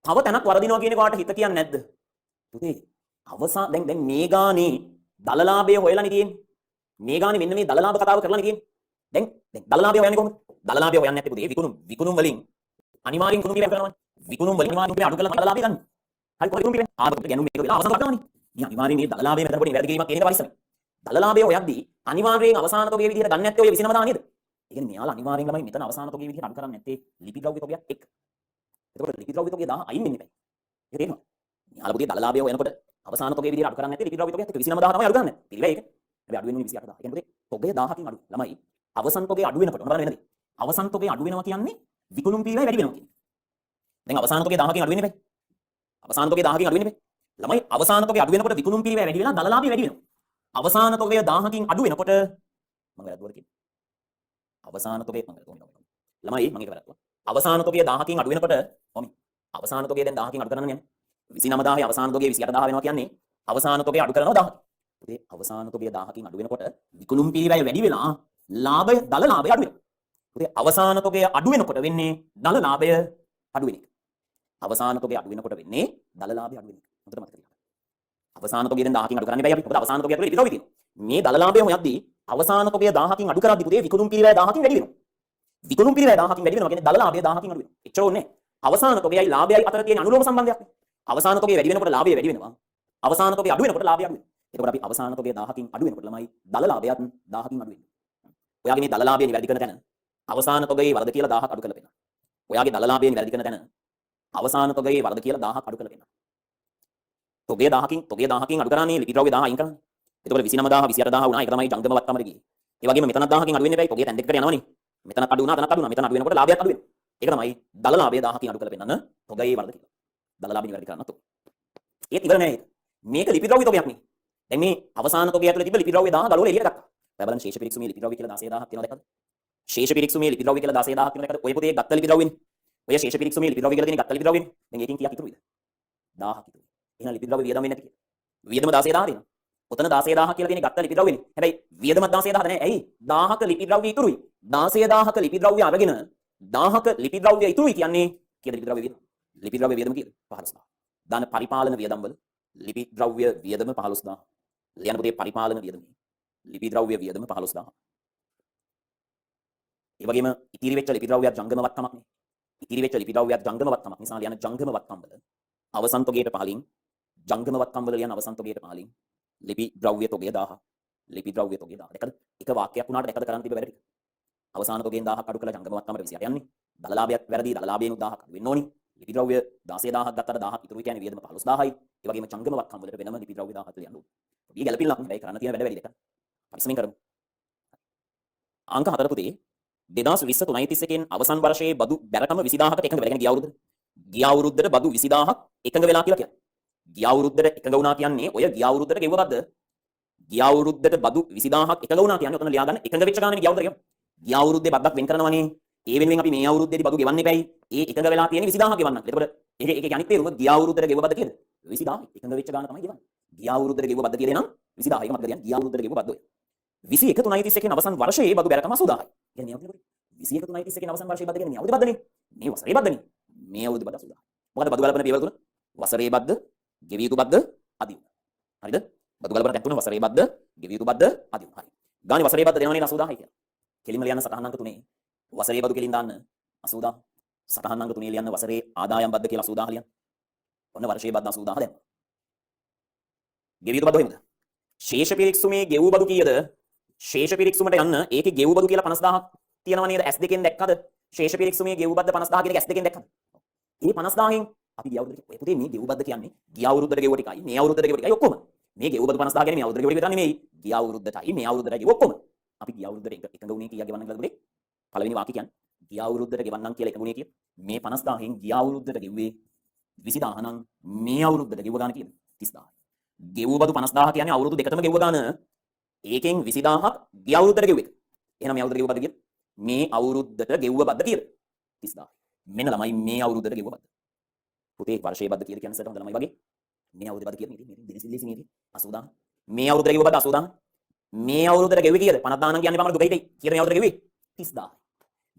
තව තැනක් වරදිනවා කියන එකට හිත කියන්නේ නැද්ද? පුතේ අවසාන දැන් මේ ගානේ දලලාභය හොයලානේ තියෙන්නේ. මේ ගානේ මෙන්න මේ දලලාභ කතාව කරලානේ තියෙන්නේ. දැන් දලලාභය හොයන්නේ කොහොමද? දලලාභය හොයන්නේ නැත්තේ පුතේ විකුණුම් වලින් අනිවාර්යෙන් විකුණුම් පිළිවෙල කරනවා. විකුණුම් වලින් අනිවාර්යෙන් අඩු කරලා දලලාභය ගන්න. හරි කොහොමද විකුණුම් පිළිවෙල? ආපහු ගැනුම් මේක වෙලා අවසන් කරනවානේ. මේ අනිවාර්යෙන් මේ දලලාභය මෙතන පොඩි වැරදි කිරීමක් කියන එක පරිස්සමයි. දලලාභය හොයද්දී අනිවාර්යෙන් අවසාන තොගේ විදිහට ගන්න නැත්තේ ඔය 29 දා නේද? ඒ කියන්නේ මෙයාලා අනිවාර්යෙන් ළමයි මෙතන අවසාන තොගේ විදිහට අඩු කරන්නේ නැත්තේ ලිපි ද්‍රව්‍ය තොගයක් එක්ක. එතකොට ලිපි ද්‍රව්‍ය තොගේ 1000 අයින් වෙන්න එපා. ඒක තේරෙනවද? මෙයාලා පුතේ දලලාභය හොයනකොට අවසාන තොගේ විදිහට අඩු කරන්නේ නැත්තේ ලිපි ද්‍රව්‍ය තොගයක් එක්ක 29000 තමයි අඩු කරන්නේ. පිළිවෙල ඒක. හැබැයි අඩු වෙන්නේ 28000. ඒ කියන්නේ පුතේ තොගේ 1000කින් අඩු. ළමයි අවසන් තොගේ අඩු වෙනකොට මොනවද වෙන්නේ? අවසන් තොගේ අඩු වෙනවා කියන්නේ විකුණුම් පිළිවෙල වැඩි වෙනවා කියන්නේ. දැන් අවසාන තොගේ 1000කින් අඩු වෙන්නේ නැහැ. අවසාන තොගේ 1000කින් අඩු වෙන්නේ නැහැ. ළමයි අවසාන තොගේ අඩු වෙනකොට විකුණුම් පිළිවෙල වැඩි වෙලා දලලාභය වැඩි වෙනවා. අවසාන තොගය 1000කින් අඩු වෙනකොට මම වැරද්දුවද කියන්නේ. අවසාන තොගය මම වැරද්දුවා. ළමයි මම ඒක වැරද්දුවා. අවසාන තොගය 1000කින් අඩු වෙනකොට මොමි. අවසාන තොගය දැන් 1000කින් අඩු කරන්න යන්නේ. 29000 අවසාන තොගය 28000 වෙනවා කියන්නේ අවසාන තොගය අඩු කරනවා 1000. පුතේ අවසාන තොගය 1000කින් අඩු වෙනකොට විකුණුම් පිළිවෙල වැඩි වෙලා ලාභය දලලාභය අඩු වෙනවා. පුතේ අවසාන තොගය අඩු වෙනකොට වෙන්නේ දලලාභය අඩු වෙන එක. අවසාන තොගය අඩු වෙනකොට වෙන්නේ දලලාභය අඩු වෙන එක. හොඳට මතක තියාගන්න. අවසාන තොගය දැන් 1000කින් අඩු කරන්න බෑ අපි. මොකද අවසාන තොගය ඇතුලේ ලිපි ද්‍රව්‍ය තියෙනවා. මේ දලලාභය හොයද්දී අවසාන තොගය 1000කින් අඩු කරද්දී පුතේ විකුණුම් පිළිවෙල 1000කින් වැඩි වෙනවා. විකුණුම් පිළිවෙල 1000කින් වැඩි වෙනවා කියන්නේ දලලාභය 1000කින් අඩු වෙනවා. එච්චර ඕනේ. අවසාන තොගයයි ලාභයයි අතර තියෙන අනුලෝම සම්බන්ධයක්. අවසාන තොගය වැඩි වෙනකොට ලාභය වැඩි වෙනවා. අවසාන තොගය අඩු වෙනකොට ලාභය අඩු වෙනවා. එතකොට අපි අවසාන තොගය 1000කින් අඩු වෙනකොට ළමයි දලලාභයත් 1000කින් අඩු වෙනවා. ඔයාගේ මේ දලලාභය නිවැරදි කරන තැන අවසාන තොගයේ වරද කියලා 1000ක් අඩු කරලා පෙන්නනවා. ඔයාගේ දලලාභය නිවැරදි කරන තැන අවසාන තොගයේ වරද කියලා 1000ක් අඩු කරලා පෙන්නනවා. තොගය 1000කින් අඩු කරන්නේ ලිපි ද්‍රව්‍ය 1000 අයින් කරන්නේ. එතකොට 29000 28000 වුණා. ඒක තමයි ජංගම වත්කමට ගියේ. ඒ වගේම මෙතනත් 1000කින් අඩු වෙන්නේ නැහැ. තොගය තැන් දෙකකට යනවනේ. මෙතනත් අඩු වුණා, අතනත් අඩු වුණා. මෙතන අඩු වෙනකොට ලාභයත් අඩු වෙනවා. ඒක තමයි දලලාභය 1000කින් අඩු කරලා පෙන්නන තොගයේ වරද කියලා. දලලාභය නිවැරදි කරන්නත් ඕක. ඒත් ඉවර නෑ ඒක. මේක ලිපි ද්‍රව්‍ය තොගයක් නේ. දැන් මේ අවසාන තොගය ඇතුලේ තිබ්බ ලිපි ද්‍රව්‍ය 1000 ගලවලා එළියට ගත්තා. දැන් බලන්න ශේෂ පිරික්සුමේ ලිපි ද්‍රව්‍ය කියලා 16000ක් තියෙනවා දැක්කද? ශේෂ පිරික්සුමේ ලිපි ද්‍රව්‍ය කියලා 16000ක් තියෙනවා දැක්කද? ඔය පොතේ ගත්ත ලිපි ද්‍රව්‍යනේ. ඔය ශේෂ පිරික්සුමේ ලිපි ද්‍රව්‍ය කියලා තියෙන ගත්ත ලිපි ද්‍රව්‍යනේ. දැන් ඒකෙන් කීයක් ඉතුරුයිද? 1000ක් ඉතුරුයි. එහෙනම් ලිපි ද්‍රව්‍ය වියදම වෙන්නේ නැති කියලා. වියදම 16000 දෙනවා. ඔතන 16000 කියලා තියෙන ගත්ත ලිපි ද්‍රව්‍යනේ. හැබැයි වියදම 16000 නෑ. ඇයි? 1000ක ලිපි ද්‍රව්‍ය ඉතුරුයි. 16000ක ලිපි ද්‍රව්‍ය අරගෙන 1000ක ලිපි ද්‍රව්‍ය ඉතුරුයි කියන්නේ කීයද ලිපි ද්‍රව්‍ය වියදම? ලිපි ද්‍රව්‍ය වියදම කීයද? 15000. දාන පරිපාලන වියදම් වල ලිපි ද්‍රව්‍ය වියදම 15000. ලියන පුතේ පරිපාලන වියදම. ලිපි ද්‍රව්‍ය වියදම 15000. ඒ වගේම ඉතිරි වෙච්ච ලිපි ද්‍රව්‍යයක් ජංගම වත්කමක් නේ. ඉතිරි වෙච්ච ලිපි ද්‍රව්‍යයක් ජංගම වත්කමක් නිසා ලියන ජංගම වත්කම් වල අවසන් තොගයට පහලින් ජංගම වත්කම් වල ලියන අවසන් තොගයට පහලින් ලිපි ද්‍රව්‍ය තොගය 1000. ලිපි ද්‍රව්‍ය තොගය 1000. දැක්කද? එක වාක්‍යයක් වුණාට දැක්කද කරන්න තිබ්බ වැඩ ටික. අවසාන තොගයෙන් 1000ක් අඩු කරලා ජංගම වත්කමට 28 යන්නේ. දලලාභයක් වැරදි දලලාභයෙන් 1000ක් අඩු වෙන්න ඕනි. ලිපි ද්‍රව්‍ය 16000ක් ගත්තට 1000ක් ඉතුරු කියන්නේ වියදම 15000යි. ඒ වගේම ජංගම වත්කම් වලට වෙනම ලිපි ද්‍රව්‍ය 1000ක් යන්න ඕනේ. මේ ගැළපිල්ලක් නේ. කරන්න තියෙන වැඩ වැඩි දෙක. පරිස්සමින් කරමු. අංක 4 පුතේ 2020 331 අවසන් වර්ෂයේ බදු බැරකම 20000කට එකඟ වෙලා. කියන්නේ ගිය අවුරුද්දට බදු 20000ක් එකඟ වෙලා කියලා කියන්නේ. ගිය අවුරුද්දට එකඟ වුණා කියන්නේ ඔය ගිය අවුරුද්දට ගෙවුව බද්ද? ගිය අවුරුද්දට බදු 20000ක් එකඟ වුණා කියන්නේ ඔතන ලියා ගන්න එකඟ වෙච්ච ගානේ ගිය අවුරුද්දට ගෙවුවා. ගිය අවුරුද්දේ බද්දක් වෙන් කරනවනේ. ඒ වෙනුවෙන් අපි මේ අවුරුද්දේදී බදු ගෙවන්න එපැයි. ඒ එකඟ වෙලා තියෙන 20000ක් ගෙවන්න. එතකොට ඒකේ අනිත් තේරුම ගිය අවුරුද්දට ගෙවුව බද්ද කියද? 20000 එකඟ වෙච්ච ගාන තමයි ගෙවන්නේ. ගිය අවුරුද්දට ගෙවුව බද්ද කියලා නම් 20000. ඒක මතක තියාගන්න. ගිය අවුරුද්දට ගෙවුව බද්ද ඔය. 21 331 අවසන් වර්ෂයේ බදු බැරකම 80000යි. කියන්නේ මේ අවුරුද්දේ 21 331 අවසන් වර්ෂයේ බද්ද කියන්නේ මේ අවුරුද්දේ බද්දනේ. මේ වසරේ බද්දනේ. මේ අවුරුද්දේ බද්ද 80000. මොකද බදු ගලපන පියවර තුන? වසරේ බද්ද, ගෙවිය යුතු බද්ද, අදි වුණා. හරිද? බදු ගලපන තැන් තුන වසරේ බද්ද, ගෙවිය යුතු බද්ද, අදි වුණා. හරි. ගානේ වසරේ බද්ද දෙනවනේ 80000යි කියලා. කෙලින්ම ලියන්න සටහන් අංක 3. වසරේ බදු කෙලින් දාන්න 80000. සටහන් අංක 3 ලියන්න වසරේ ආදායම් බද්ද කියලා 80000 ලියන්න. ඔන්න වර්ෂයේ බද්ද 80000 දැම්මා. ගෙවිය යුතු බද්ද එහෙමද? ශේෂ පිරික්සුමේ ගෙවූ බදු කීයද? ශේෂ පිරික්සුමට යන්න ඒකේ ගෙවූ බදු කියලා 50000ක් තියෙනවා නේද? S2 කින් දැක්කද? ශේෂ පිරික්සුමේ ගෙවූ බද්ද 50000 කියන එක S2 කින් දැක්කද? මේ 50000න් අපි ගිය අවුරුද්දේ ඔය පුතේ මේ ගෙවූ බද්ද කියන්නේ ගිය අවුරුද්දට ගෙවුව ටිකයි මේ අවුරුද්දට ගෙවුව ටිකයි ඔක්කොම. මේ ගෙවූ බද්ද 50000 කියන්නේ මේ අවුරුද්දට ගෙවුව ටික විතර නෙමෙයි. ගිය අවුරුද්දටයි මේ අවුරුද්දටයි ගෙවුව ඔක්කොම. අපි ගිය අවුරුද්දට එකඟ වුණේ කීයක් ගෙවන්න කියලාද පුතේ? පළවෙනි වාක්‍ය කියන්නේ ගිය අවුරුද්දට ගෙවන්නම් කියලා එකඟ වුණේ කීය? මේ 50000න් ගිය අවුරුද්දට ගෙව්වේ 20000 නම් මේ අවුරුද්දට ගෙවුව ගාන කීයද? 30000. ගෙවූ බදු 50000 කියන්නේ අවුරුදු දෙකටම ගෙවුව ගාන. ඒකෙන් 20000ක් ගිය අවුරුද්දට ගෙව්ව එක. එහෙනම් මේ අවුරුද්දට ගෙවුව බද්ද කීයද? මේ අවුරුද්දට ගෙවුව බද්ද කීයද? 30000. මෙන්න ළමයි මේ අවුරුද්දට ගෙවුව බද්ද. පුතේ වර්ෂයේ බද්ද කීයද කියන්නේ සර් හොඳ ළමයි වගේ. මේ අවුරුද්දේ බද්ද කීයද? මේ දෙලිසිලිසි මේ 80000. මේ අවුරුද්දට ගෙවුව බද්ද 80000. මේ අවුරුද්දට ගෙව්වේ කීයද? 50000 නම් කියන්නේ පමණ දුක හිතේ. කීයද මේ අවුරුද්දට ගෙව්වේ? 30000.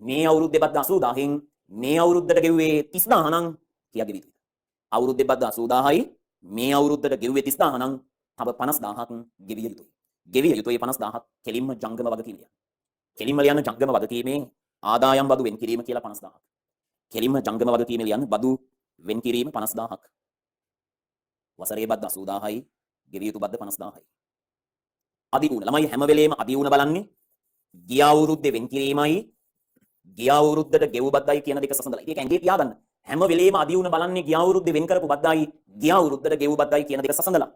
මේ අවුරුද්දේ බද්ද 80000න් මේ අවුරුද්දට ගෙව්වේ 30000 නම් කීයක් ගෙවිද? අවුරුද්දේ බද්ද 80000යි මේ අවුරුද්දට ගෙව්වේ 30000 නම් තව 50000ක් ගෙවිය යුතුයි. ගෙවිය යුතුයි 50000ක් කෙලින්ම ජංගම වගකීම ලියන්න. කෙලින්ම ලියන්න ජංගම වගකීමේ ආදායම් බදු වෙන් කිරීම කියලා 50000ක්. කෙලින්ම ජංගම වගකීමේ ලියන්න බදු වෙන් කිරීම 50000ක්. වසරේ බද්ද 80000යි ගෙවිය යුතු බද්ද 50000යි. අදි වුණ ළමයි හැම වෙලේම අදි වුණ බලන්නේ ගිය අවුරුද්දේ වෙන් කිරීමයි ගිය අවුරුද්දට ගෙවු බද්දයි කියන දෙක සසඳලා. ඒක ඇඟේ තියාගන්න. හැම වෙලේම අදි වුණ බලන්නේ ගිය අවුරුද්දේ වෙන් කරපු බද්දයි ගිය අවුරුද්දට ගෙවු බද්දයි කියන දෙක සසඳලා.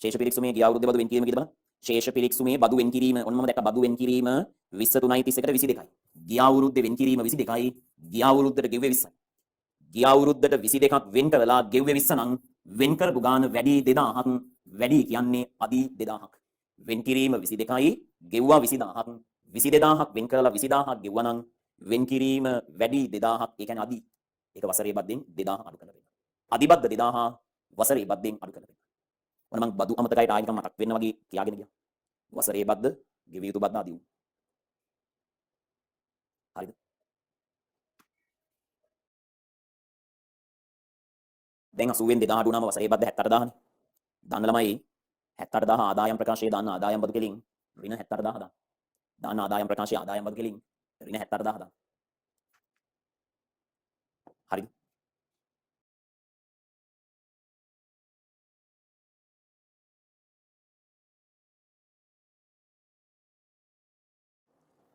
ශේෂ පිරික්සුමේ ගිය අවුරුද්දේ බදු වෙන් කිරීම කීයද බලන්න. ශේෂ පිරික්සුමේ බදු වෙන් කිරීම ඔන්න මම දැක්ක බදු වෙන් කිරීම 23යි 31ට 22යි. ගිය අවුරුද්දේ වෙන් කිරීම 22යි ගිය අවුරුද්දට ගෙව්වේ 20යි. ගිය අවුරුද්දට 22ක් වෙන් කරලා ගෙව්වේ 20 නම් වෙන් කරපු ගාන වැඩි 2000ක් වැඩි කියන්නේ අදි 2000ක්. වෙන් කිරීම 22යි ගෙව්වා 20000ක් 22000ක් වෙන් කරලා 20000ක් ගෙවුවා නම් වෙන් කිරීම වැඩි 2000ක් ඒ කියන්නේ අදි ඒක වසරේ බද්දෙන් 2000 අඩු කරලා දෙන්න. අදි බද්ද 2000 වසරේ බද්දෙන් අඩු කරලා දෙන්න. ඔන්න මම බදු අමතකයි ආයෙත් මතක් වෙන්න වගේ කියාගෙන ගියා. වසරේ බද්ද ගෙවිය යුතු බද්ද අදි වුණා. හරිද? දැන් 80න් 2000 අඩු වුණාම වසරේ බද්ද 78000නේ. දාන්න ළමයි 78000 ආදායම් ප්‍රකාශයේ දාන්න ආදායම් බදු කෙලින් ඍණ 78000 දාන්න. දාන්න ආදායම් ප්‍රකාශයේ ආදායම් බදු කෙලින් ඍණ 78000 දාන්න. හරිද?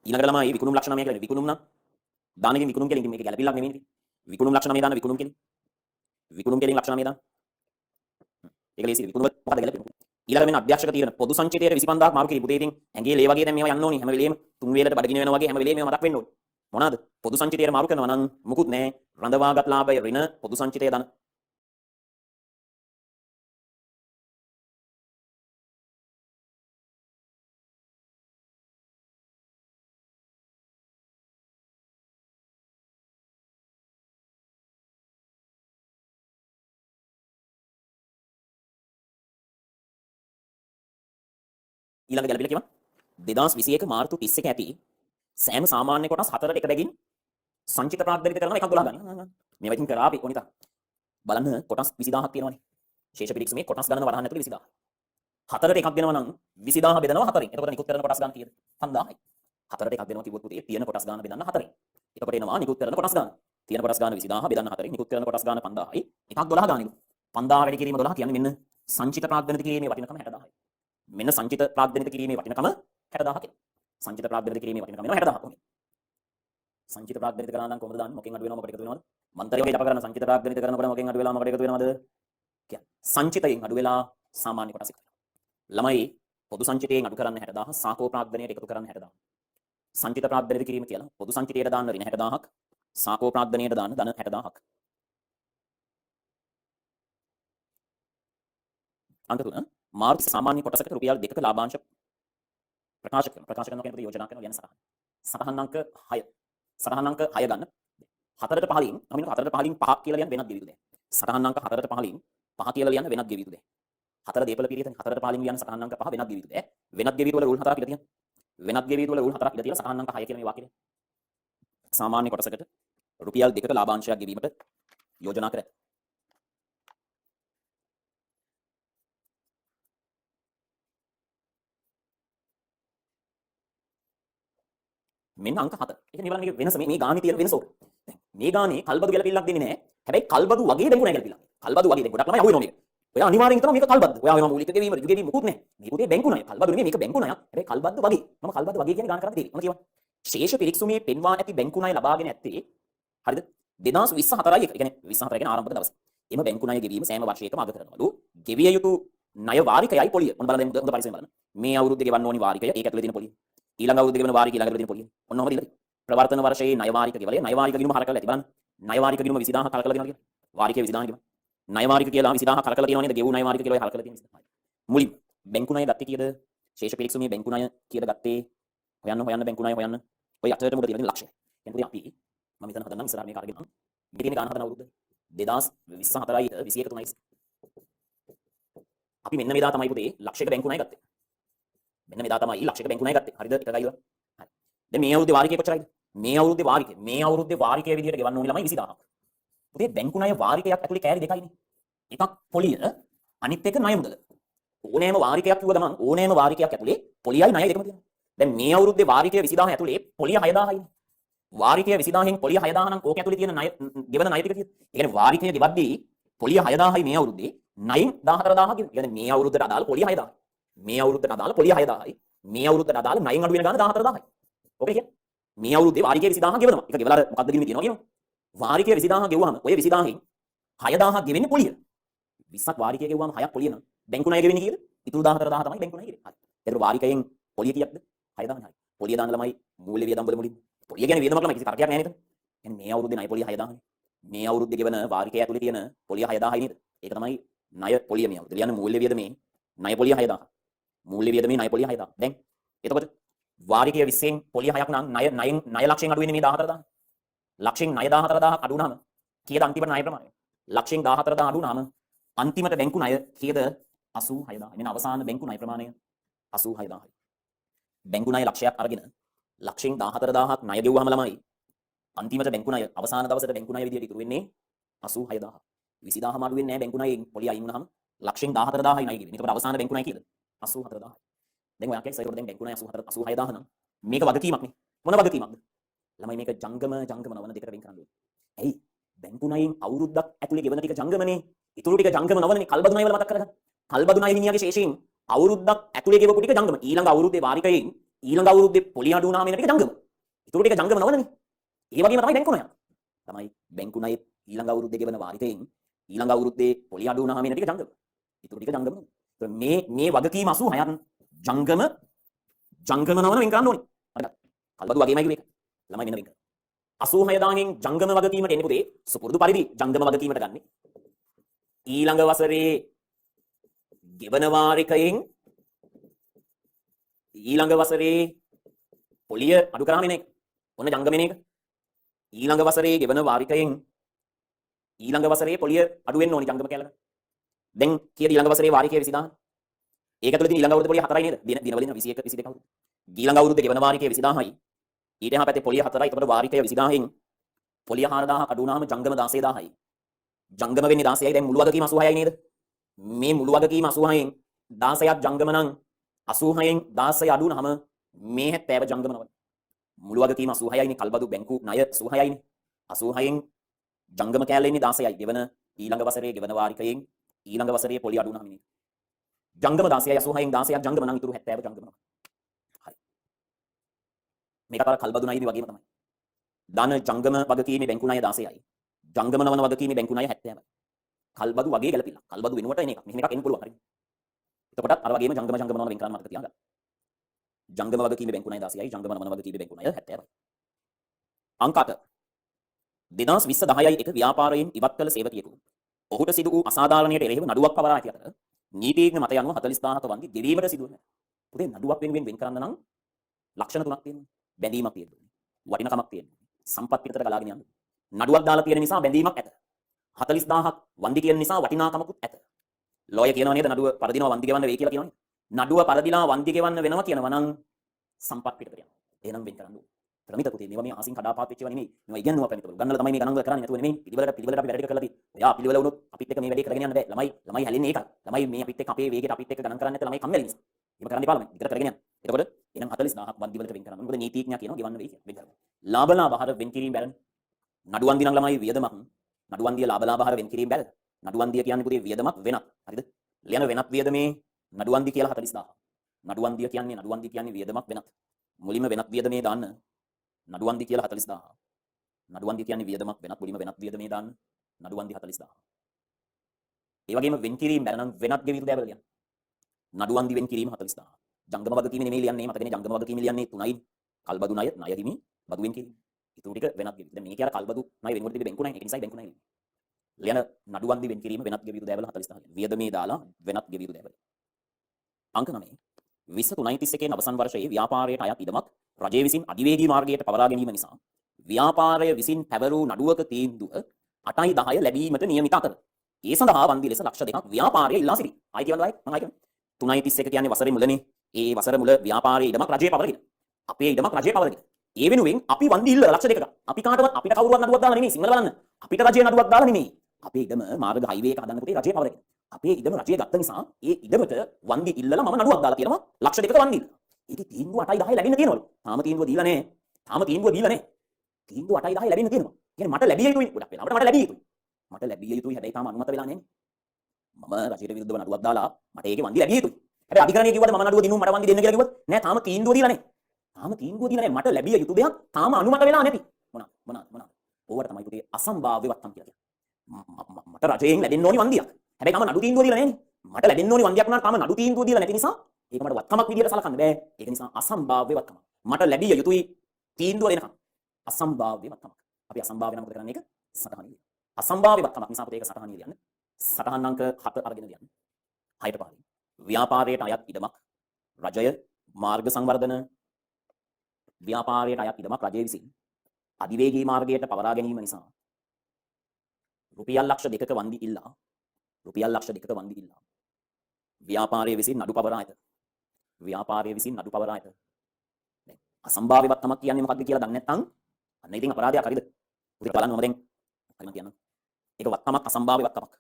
ඊළඟට ළමයි විකුණුම් ලක්ෂණ 9 කියලා විකුණුම් නම් දානකින් විකුණුම් කෙලින් මේක ගැළපිල්ලක් නෙමෙයි. විකුණුම් ලක්ෂණ 9 දාන්න විකුණුම් කෙලින්. විකුණුම් කෙලින් ලක්ෂණ 9 දාන්න. ඒක ලේසියි. විකුණුම මොකද ගැළපෙන්නේ? ඊළඟට මෙන්න අධ්‍යක්ෂක තීරණ පොදු සංචිතයේ 25000ක් මාරු කිරි පුතේ ඉතින් ඇඟේ ලේ වගේ දැන් මේවා යන්න ඕනි. හැම වෙලේම තුන් වේලට බඩගිනි වෙනවා වගේ හැම වෙලේම මේවා මතක් වෙන්න ඕනි. මොනවාද? පොදු සංචිතයේ මාරු කරනවා නම් මුකුත් නැහැ. රඳවාගත් ලාභය ඍණ පොදු සංචිතයේ දාන්න. ඊළඟ ගැළපිල්ල කියවන්න 2021 මාර්තු 31 ඇති සෑම සාමාන්‍ය කොටස් 4ට එක බැගින් සංචිත ප්‍රාග්ධනිත කරනවා එකක් 12 ගන්න. මේවා ඉතින් කරා අපි කොනිතා. බලන්න කොටස් 20000ක් තියෙනවානේ. ශේෂ පිරික්සමේ කොටස් ගණන වරහන් ඇතුලේ 20000. 4ට එකක් දෙනවා නම් 20000 බෙදනවා 4න්. එතකොට නිකුත් කරන කොටස් ගන්න කීයද? 5000යි. 4ට එකක් දෙනවා කිව්වොත් පුතේ තියෙන කොටස් ගන්න බෙදන්න 4න්. එතකොට එනවා නිකුත් කරන කොටස් ගන්න. තියෙන කොටස් ගන්න 20000 බෙදන්න 4න් නිකුත් කරන කොටස් ගන්න 5000යි. එකක් 12 ගන්න. 5000 වැඩි කිරීම 12 කියන්නේ මෙන්න සංචිත ප්‍රාග්ධනිත කිරීමේ වටිනකම 60000යි. මෙන්න සංචිත ප්‍රාග්ධනිත කිරීමේ වටිනකම 60000 කියලා. සංචිත ප්‍රාග්ධනිත කිරීමේ වටිනකම වෙනවා 60000ක් වගේ. සංචිත ප්‍රාග්ධනිත කරනවා නම් කොහොමද දාන්නේ? මොකෙන් අඩු වෙනවද? මොකට එකතු වෙනවද? මන්තරේ වගේ අප කරන සංචිත ප්‍රාග්ධනිත කරනකොට මොකෙන් අඩු වෙලා මොකට එකතු වෙනවද? කියන්නේ. සංචිතයෙන් අඩු වෙලා සාමාන්‍ය කොටස් එකතු වෙනවා. ළමයි පොදු සංචිතයෙන් අඩු කරන්න 60000, සාකෝ ප්‍රාග්ධනයට එකතු කරන්න 60000. සංචිත ප්‍රාග්ධනිත කිරීම කියලා පොදු සංචිතයට දාන්න ඍණ 60000ක්, සාකෝ ප්‍රාග්ධනයට දාන්න ධන 60000ක්. අංක 3 මාර්තු සාමාන්‍ය කොටසකට රුපියල් 2ක ලාභාංශ ප්‍රකාශ කරනවා කියන යෝජනා කරනවා කියන සටහන. සටහන් අංක 6. සටහන් අංක 6 ගන්න. 4ට 15න් අමින 4ට 15න් 5ක් කියලා ලියන්න වෙනත් ගෙවිය යුතු දෙයක්. සටහන් අංක 4ට 15න් 5 කියලා ලියන්න වෙනත් ගෙවිය යුතු දෙයක්. 4 දීපල පිළියෙතෙන් 4ට 15න් ලියන්න සටහන් අංක 5 වෙනත් ගෙවිය යුතු දෙයක්. වෙනත් ගෙවිය වල රුල් 4ක් ඉඳලා තියෙනවා. වෙනත් ගෙවිය වල රුල් 4ක් ඉඳලා තියෙනවා සටහන් අංක 6 කියන මේ වාක්‍යෙ. සාමාන්‍ය කොටසකට රුපියල් 2ක ලාභාංශයක් ගෙවීමට යෝජනා කර ඇත. මෙන්න අංක 7. ඒ කියන්නේ බලන්න මේක වෙනස මේ ගානේ තියෙන වෙනස ඕක. දැන් මේ ගානේ කල්බදු ගැලපිල්ලක් දෙන්නේ නැහැ. හැබැයි කල්බදු වගේ බැංකුණයි ගැලපිල්ලක්. කල්බදු වගේ දැන් ගොඩක් ළමයි අහු වෙනවා මේක. ඔයා අනිවාර්යෙන් හිතනවා මේක කල්බද්ද. ඔයා වෙනවා මූලික ගෙවීම, ඍජු ගෙවීම මුකුත් නැහැ. මේ පුතේ බැංකුණයි. කල්බදු නෙමෙයි මේක බැංකුණයි. හැබැයි කල්බද්ද වගේ. මම කල්බද්ද වගේ කියන්නේ ගාන කරන්න තියෙන්නේ. මොන කියවන? ශේෂ පිරික්සුමේ පෙන්වා ඇති බැංකුණයි ලබාගෙන ඇත්තේ. හරිද? 2024යි එක. ඒ කියන්නේ 24 කියන්නේ ආරම්භක දවස. එම බැංකුණයි ගෙවීම සෑම වර්ෂයකම අග කරනවලු. ගෙවිය යුතු ණය වාරිකයයි පොලිය. මොන බලන්න හොඳ පරිස්සමෙන් බලන්න. මේ අවුරුද්දේ ගෙවන්න ඕනි වාරිකය ඒක ඇතුලේ තියෙන පොලිය. ඊළඟ අවුරුද්දේ ගෙවන වාරිකය ඊළඟ අවුරුද්දේ තියෙන පොලිය. ඔන්න ඔහම දීලා. ප්‍රවර්තන වර්ෂයේ ණය වාරික ගෙවලේ ණය වාරික ගිණුම හර කරලා ඇති බලන්න. ණය වාරික ගිණුම 20000 හර කරලා දෙනවා කියන්නේ. වාරිකයේ 20000 ගෙවන. ණය වාරික කියලා 20000 හර කරලා තියෙනවා නේද? ගෙවු ණය වාරික කියලා හර කරලා තියෙන 20000. මුලින් බැංකු ණය ගත්තේ කීයද? ශේෂ පිරික්සුමේ බැංකු ණය කීයද ගත්තේ? හොයන්න බැංකු ණය හොයන්න. ඔය අතරට මුල තියෙන ලක්ෂය. එතකොට අපි මම මෙතන හදන්නම් ඉස්සරහ මේක අරගෙන. මේ තියෙන ගාන හදන අවුරුද්ද 2024යි 21 3යි. අපි මෙන්න මෙදා තමයි පුතේ ලක්ෂයක බැංකු ණය ගත්තේ. මෙන්න මෙදා තමයි ලක්ෂයක බැංකු ණය ගත්තේ. හරිද? එකයි ඉවර. හරි. දැන් මේ අවුරුද්දේ වාරිකය කොච්චරයිද? මේ අවුරුද්දේ වාරිකය විදියට ගෙවන්න ඕනේ ළමයි 20000ක්. පුතේ බැංකු ණය වාරිකයක් ඇතුලේ කෑලි දෙකයිනේ. එකක් පොලිය අනිත් එක ණය මුදල. ඕනෑම වාරිකයක් කිව්ව ගමන් ඕනෑම වාරිකයක් ඇතුලේ පොලියයි ණය දෙකම තියෙනවා. දැන් මේ අවුරුද්දේ වාරිකය 20000 ඇතුලේ පොලිය 6000යි. වාරිකය 20000න් පොලිය 6000 නම් ඕක ඇතුලේ තියෙන ණය ගෙවන ණය ටික තියෙනවා. ඒ කියන්නේ වාරිකය ගෙවද්දී පොලිය 6000යි මේ අවුරුද්දේ ණයින් 14000 ගෙවන. කියන්නේ මේ අවුරුද්දට අදාළ පොලිය 6000යි. මේ අවුරුද්දට අදාළ පොලිය 6000යි. මේ අවුරුද්දට අදාළ ණයින් අඩු වෙන ගාන 14000යි. ඕකේ කියන්නේ මේ අවුරුද්දේ වාරිකය 20000 ගෙවනවා. ඒක ගෙවලා මොකද්ද ගිහින් කියනවා කියනවා. වාරිකය 20000 ගෙවුවාම ඔය 20000න් 6000 ගෙවෙන්නේ පොලිය. 20ක් වාරිකය ගෙවුවාම 6ක් පොලිය නම් බැංකු ණය ගෙවෙන්නේ කීයද? ඉතුරු 14000 තමයි බැංකු ණය ගෙවෙන්නේ. හරි. ඒතර වාරිකයෙන් පොලිය කීයක්ද? 6000යි. පොලිය දාන ළමයි මූල්‍ය වියදම් වල මුලින්. පොලිය කියන්නේ වියදමක් ළමයි කිසි තරකයක් නැහැ නේද? එහෙනම් මේ අවුරුද්දේ ණය පොලිය 6000යි. මේ අවුරුද්දේ ගෙවන වාරිකය ඇතුලේ තියෙන පොලිය 6000යි නේද? ඒක තමයි ණය පොලිය මේ අවුරුද්දේ. ලියන්න මූල්‍ය වියදමේ ණය පොලිය 6000. මූල්‍ය වියදමේ ණය පොලිය 6000. දැන් එතකොට වාරිකය 20න් පොලිය 6ක් නම් ණය ලක්ෂයෙන් අඩු වෙන්නේ මේ 14000. ලක්ෂයෙන් ණය 14000ක් අඩු වුණාම කීයද අන්තිමට ණය ප්‍රමාණය? ලක්ෂයෙන් 14000 අඩු වුණාම අන්තිමට බැංකු ණය කීයද? 86000. මෙන්න අවසාන බැංකු ණය ප්‍රමාණය 86000යි. බැංකු ණය ලක්ෂයක් අරගෙන ලක්ෂයෙන් 14000ක් ණය ගෙවුවාම ළමයි අන්තිමට බැංකු ණය අවසාන දවසට බැංකු ණය විදියට ඉතුරු වෙන්නේ 86000. 20000ම අඩු වෙන්නේ නැහැ බැංකු ණයෙන් පොලිය අයින් වුණාම ලක්ෂයෙන් 14000යි ණය ගෙවෙන්නේ. එතකොට අවසාන බැංකු ණය කීයද? 84000යි. දැන් ඔයා කියන්නේ සයිරෝට දැන් බැංකු ණය 86000 නම් මේක වගකීමක් නේ. මොන වගකීමක්ද? ළමයි මේක ජංගම නවන දෙකට වෙන් කරන්න ඕනේ. ඇයි? බැංකු ණයෙන් අවුරුද්දක් ඇතුලේ ගෙවන ටික ජංගමනේ. ඉතුරු ටික ජංගම නවනනේ. කල්බදු ණය වල මතක් කරගන්න. කල්බදු ණය හිමියාගේ ශේෂයෙන් අවුරුද්දක් ඇතුලේ ගෙවපු ටික ජංගම. ඊළඟ අවුරුද්දේ වාරිකයෙන් ඊළඟ අවුරුද්දේ පොලිය අඩු වුණාම එන ටික ජංගම. ඉතුරු ටික ජංගම නවනනේ. ඒ වගේම තමයි බැංකු ණය. තමයි බැංකු ණය ඊළඟ අවුරුද්දේ ගෙවන වාරිකයෙන් ඊළඟ අවුරුද්දේ පොලිය අඩු වුණාම එන ටික ජංගම. ඉතුරු ටික ජංගම. මේ වගකීම 86ක් ජංගම නවන වෙන් කරන්න ඕනේ. හරිද? කල්බදු වගේමයි කිව්වේ ඒක. ළමයි මෙන්න වෙන් කරන්න. 86000න් ජංගම වගකීමට එන්නේ පුතේ සුපුරුදු පරිදි ජංගම වගකීමට ගන්න. ඊළඟ වසරේ ගෙවන වාරිකයෙන් ඊළඟ වසරේ පොලිය අඩු කරාම එන එක. ඔන්න ජංගමනේ එක. ඊළඟ වසරේ ගෙවන වාරිකයෙන් ඊළඟ වසරේ පොලිය අඩු වෙන්න ඕනි ජංගම කැලල. දැන් කීයද ඊළඟ වසරේ වාරිකය 20000? ඒක ඇතුළේ ඊළඟ අවුරුද්දේ පොලිය 4යි නේද? දින වලින් 21 22 අවුරුද්ද. ඊළඟ අවුරුද්දේ ගෙවන වාරිකය 20000යි. ඊට එහා පැත්තේ පොලිය 4යි. එතකොට වාරිකය 20000න් පොලිය 4000ක් අඩු වුණාම ජංගම 16000යි. ජංගම වෙන්නේ 16යි. දැන් මුළු වගකීම 86යි නේද? මේ මුළු වගකීම 86න් 16ක් ජංගම නම් 86න් 16 අඩු වුණාම මේ 70 ජංගම නවන. මුළු වගකීම 86යි නේ. කල්බදු බැංකු ණය 86යි නේ. 86න් ජංගම කෑල්ල ඉන්නේ 16යි. ගෙවන ඊළඟ වසරේ ගෙවන වාරිකයෙන් ඊළඟ වසරේ පොලිය අඩු වුණාම නේ. ජංගම 16යි 86න් 16ක් ජංගම නම් ඉතුරු 70 ජංගම නවන. හරි. මේක අතර කල්බදු ණයදී වගේම තමයි. ධන ජංගම වගකීමේ බැංකු ණය 16යි. ජංගම නවන වගකීමේ බැංකු ණය 70යි. කල්බදු වගේ ගැලපිලා. කල්බදු වෙනුවට එන එකක්. මෙහෙම එකක් එන්න පුළුවන්. හරි. එතකොටත් අර වගේම ජංගම නවන වෙන් කරන්න මතක තියාගන්න. ජංගම වගකීමේ බැංකු ණය 16යි. ජංගම නවන වගකීමේ බැංකු ණය 70යි. අංක 8. 2020 10යි එක ව්‍යාපාරයෙන් ඉවත් කළ සේවකයෙකු ඔහුට සිදු වූ අසාධාරණයට එරෙහිව නඩුවක් පවරා ඇති අතර නීතිඥ මත යනුව 40000ක වන්දි ගෙවීමට සිදු වෙනවා. පුතේ නඩුවක් වෙනුවෙන් වෙන් කරන්න නම් ලක්ෂණ තුනක් තියෙනවා. බැඳීමක් තියෙන්න ඕනේ. වටිනකමක් තියෙන්න ඕනේ. සම්පත් පිටතට ගලාගෙන යන්න. නඩුවක් දාලා තියෙන නිසා බැඳීමක් ඇත. 40000ක් වන්දි කියන නිසා වටිනාකමකුත් ඇත. ලෝය කියනවා නේද නඩුව පරදිනවා වන්දි ගෙවන්න වෙයි කියලා කියනවනේ. නඩුව පරදිලා වන්දි ගෙවන්න වෙනවා කියනවා නම් සම්පත් පිටතට යනවා. එහෙනම් වෙන් කරන්න ඕනේ. ප්‍රමිත පුතේ මේවා මේ ආසින් කඩාපාත් වෙච්ච ඒවා නෙමෙයි. මේවා ඉගෙනුවා ප්‍රමිතවල. ගන්නලා තමයි මේ ගණන් වල කරන්නේ නැතුව නෙමෙයි. පිළිවෙලට අපි වැඩ ටික කරලා තියෙන්නේ. ඔයා පිළිවෙල වුණොත් අපිත් එක්ක මේ වැඩේ කරගෙන යන්න බෑ. ළමයි හැලෙන්නේ ඒකයි. ළමයි මේ අපිත් එක්ක අපේ වේගයට අපිත් එක්ක ගණන් කරන්නේ නැත්නම් ළමයි කම්මැලි නිසා. එහෙම කරන්න එපා ළමයි. විතර කරගෙන යන්න. එතකොට එනම් 40000ක් වන්දි වලට වෙන් කරන්න. මොකද නීතිඥයා කියනවා ගෙවන්න වෙයි කියලා. වෙන් කරන්න. ලාභලාභ හර වෙන් කිරීම බැලන. නඩුවන්දි නම් ළමයි වියදමක්. නඩුවන්දිය ලාභලාභ හර වෙන් කිරීම බැලන. නඩුවන්දිය කියන්නේ පුතේ වියදමක් වෙනත්. හරිද? ලියන වෙනත් වියදමේ නඩුවන්දි කියලා 40000. නඩුවන්දිය කියන්නේ වියදමක් වෙනත්. මුලින්ම වෙනත් වියදමේ දාන්න. නඩුවන්දි කියලා 40000. නඩුවන්දි කියන්නේ වියදමක් වෙනත් මුලින්ම වෙනත් වියදමේ දාන්න. නඩුවන්දි 40000. ඒ වගේම වෙන් කිරීම බැලන වෙනත් ගෙවිතු දෑවල ලියන්න. නඩුවන්දි වෙන් කිරීම 40000. ජංගම වගකීම නෙමෙයි ලියන්නේ මතකනේ ජංගම වගකීම ලියන්නේ 3යි. කල්බදු ණය ණය හිමි බදු වෙන් කිරීම. ඊටු ටික වෙනත් ගෙවිතු. දැන් මේකේ අර කල්බදු ණය වෙනකොට තිබෙ බැංකු ණය. ඒ නිසායි බැංකු ණය ලියන නඩුවන්දි වෙන් කිරීම වෙනත් ගෙවිතු දෑවල 40000. වියදමේ දාලා වෙනත් ගෙවිතු දෑවල. අංක 9. 2331 අවසන් වර්ෂයේ ව්‍යාපාරයට අයත් ඉඩමක් රජය විසින් අධිවේගී මාර්ගයට පවරා ගැනීම නිසා ව්‍යාපාරය විසින් පැවරූ නඩුවක තීන්දුව 8යි 10 ලැබීමට නියමිත අතර ඒ සඳහා වන්දි ලෙස ලක්ෂ 2ක් ව්‍යාපාරය ඉල්ලා සිටී. ආයි කියවන්නයි මම ආයි කියන්නේ 3.31 කියන්නේ වසරේ මුලනේ. ඒ වසර මුල ව්‍යාපාරයේ ඉඩමක් රජයේ පවරගෙන. අපේ ඉඩමක් රජයේ පවරගෙන. ඒ වෙනුවෙන් අපි වන්දි ඉල්ල ලක්ෂ 2ක. අපි කාටවත් අපිට කවුරුවත් නඩුවක් දාලා නෙමෙයි සිංහල බලන්න. අපිට රජයේ නඩුවක් දාලා නෙමෙයි. අපේ ඉඩම මාර්ග හයිවේ එක හදන්න පුතේ රජයේ පවර එක. අපේ ඉඩම රජය ගත්ත නිසා ඒ ඉඩමට වන්දි ඉල්ලලා මම නඩුවක් දාලා තියෙනවා ලක්ෂ 2ක වන්දි ඉල්ලලා. ඒකේ තීන්දුව 8යි 10යි ලැබෙන්න තියෙනවලු. තාම තීන්දුව දීලා නැහැ. තීන්දුව 8යි 10යි ලැබෙන්න තියෙනවා. කියන්නේ මට ලැබිය යුතුයි. ගොඩක් වෙලාවට මට ලැබිය යුතුයි. මට ලැබිය යුතුයි හැබැයි තාම අනුමත වෙලා නැහැ. මම රජයට විරුද්ධව නඩුවක් දාලා මට ඒකේ වන්දි ලැබිය යුතුයි. හැබැයි අධිකරණයේ කිව්වද මම නඩුව දිනුව මට වන්දි දෙන්න කියලා කිව්වද? නෑ තාම තීන්දුව දීලා නැහැ. මට ලැබිය යුතු දෙයක් තාම අනුමත වෙලා නැති. මොනවාද? ඕවට තමයි පුතේ අසම්භාව්‍ය වත්තම් කියලා කියන්නේ. මට රජයෙන් ලැබෙන්න ඕනි වන්දියක්. හැබැයි තාම නඩු තීන්දුව දීලා නැහැනේ. මට ලැබෙන්න ඕනි වන්දියක් නාම තාම නඩු තීන්දුව දීලා නැති නිසා ඒක මට වත්කමක් විදියට සලකන්න බෑ. ඒක නිසා අසම්භාව්‍ය වත්කම. මට ලැබිය යුතුයි තීන්දුව දෙනකම්. අසම්භාව්‍ය වත්කමක්. අපි අසම්භාව්‍ය නම් මොකද කරන්නේ? ඒක සටහනිය. අසම්භාව්‍ය වත්කමක් නිසා පුතේ ඒක සටහනිය ලියන්න. සටහන් අංක 7 අරගෙන ලියන්න. 6ට පාරේ. ව්‍යාපාරයට අයත් ඉඩමක් රජය මාර්ග සංවර්ධන ව්‍යාපාරයට අයත් ඉඩමක් රජය විසින් අධිවේගී මාර්ගයට පවරා ගැනීම නිසා රුපියල් ලක්ෂ 2ක වන්දි ඉල්ලා ව්‍යාපාරයේ විසින් නඩු පවරා ඇත. දැන් අසම්භාව්‍ය වත්තමක් කියන්නේ මොකක්ද කියලා දන්නේ නැත්නම් අන්න ඉතින් අපරාධයක් හරිද? උදේ බලන්න මම දැන් හරි මම කියන්නම්. ඒක වත්තමක් අසම්භාව්‍ය වත්තමක්.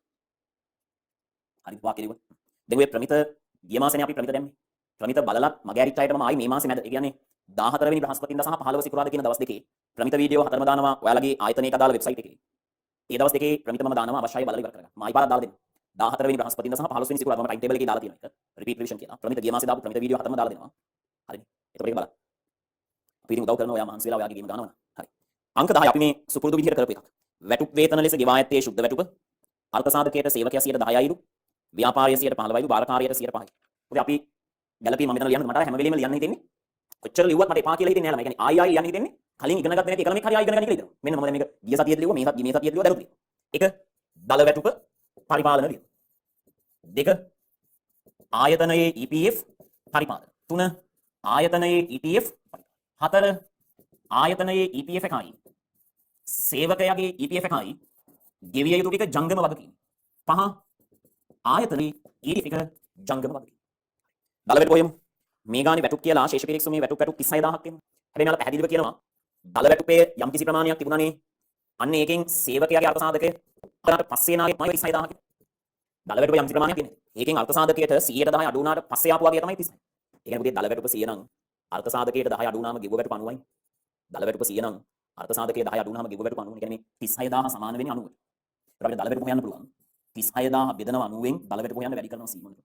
හරි වාක්‍ය ලියුවා. දැන් ඔය ප්‍රමිත ගිය මාසනේ අපි ප්‍රමිත දැම්මේ. ප්‍රමිත බලලත් මගේ ඇරිච්ච අයට මම ආයි මේ මාසේ මැද ඒ කියන්නේ 14 වෙනි බ්‍රහස්පතින්දා සහ 15 සිකුරාදා කියන දවස් දෙකේ ප්‍රමිත වීඩියෝ හතරම දානවා ඔයාලගේ ආයතනයක අදාළ වෙබ්සයිට් එකේ. ඒ දවස් දෙකේ ප්‍රමිත මම දානවා අවශ්‍යයි බලලා ඉවර කරගන්න. මම ආයි පාරක් දාලා දෙන්න. 14 වෙනි බ්‍රහස්පතින්දා සහ 15 වෙනි සිකුරාදා මම ටයිම් ටේබල් එකේ දාලා තියෙනවා ඒක. රිපීට් රිවිෂන් කියලා. ප්‍රමිත ගිය මාසේ දාපු ප්‍රමිත වීඩියෝ හතරම දාලා දෙනවා. හරිනේ. ඒකට ඒක බලන්න. අපි ඉතින් උදව් කරනවා ඔයා මහන්සි වෙලා ඔයාගේ ගේම දානවා. හරි. අංක 10 අපි මේ සුපුරුදු විදිහට කරපු එකක්. වැටුප් වේතන ලෙස ගෙවා ඇත්තේ ශුද්ධ වැටුප. අර්ථ සාධකයට සේවකයා 10%යිලු. ව්‍යාපාරය 15%යිලු. බාරකාරයට 5%යි. මොකද අපි ගැලපී මම මෙතන ලියන්න මට හැම වෙලෙම ලියන්න හිතෙන්නේ. කොච්චර ලිව්වත් මට එපා කියලා හිතෙන්නේ නැහැ. ඒ කියන්නේ ආයි ලියන්න හිතෙන්නේ. කලින් ඉගෙන ගත්ත නැති එකම එක හරි ආයි ඉගෙන ගන්න කියලා හිතනවා. මෙන්න මම දැන් මේක ගිය සතියේත් ලිව්වා මේ සතියේත් ලිව්වා දැනුත් ලිව්වා. 1 දල වැටුප පරිපාලන ලියන. 2 ආයතනයේ EPF පරිපාලන. 3 ආයතනයේ ETF පරිපාලන. 4 ආයතනයේ EPF එකයි. සේවකයාගේ EPF එකයි. ගෙවිය යුතු ටික ජංගම වගකීම්. 5 ආයතනයේ ETF එක ජංගම වගකීම්. දල වැටුප කොහෙම මේ ගානේ වැටුප් කියලා ශේෂ පිරික්සුමේ වැටුප් 36000ක් වෙනවා. හැබැයි මම පැහැදිලිව කියනවා දල වැටුපේ යම් කිසි ප්‍රමාණයක් තිබුණානේ. අන්න ඒකෙන් සේවකයාගේ අර්ථ සාධකය අරකට පස්සේ නාගේ 36000ක්. දල වැටුප යම් කිසි ප්‍රමාණයක් තියෙනවා. ඒකෙන් අර්ථ සාධකයට 110 අඩු වුණාට පස්සේ ආපු වගේ තමයි 30. ඒ කියන්නේ පුතේ දල වැටුප 100 නම් අර්ථ සාධකයට 10 අඩු වුණාම ගෙවුව වැටුප 90යි. දල වැටුප 100 නම් අර්ථ සාධකයේ 10 අඩු වුණාම ගෙවුව වැටුප 90. ඒ කියන්නේ 36000 සමාන වෙන්නේ 90ට. ඒත් අපිට දල වැටුප හොයන්න පුළුවන්. 36000 බෙදනවා 90ෙන් දල වැටුප හොයන්න වැඩි කරනවා 100 මොනට.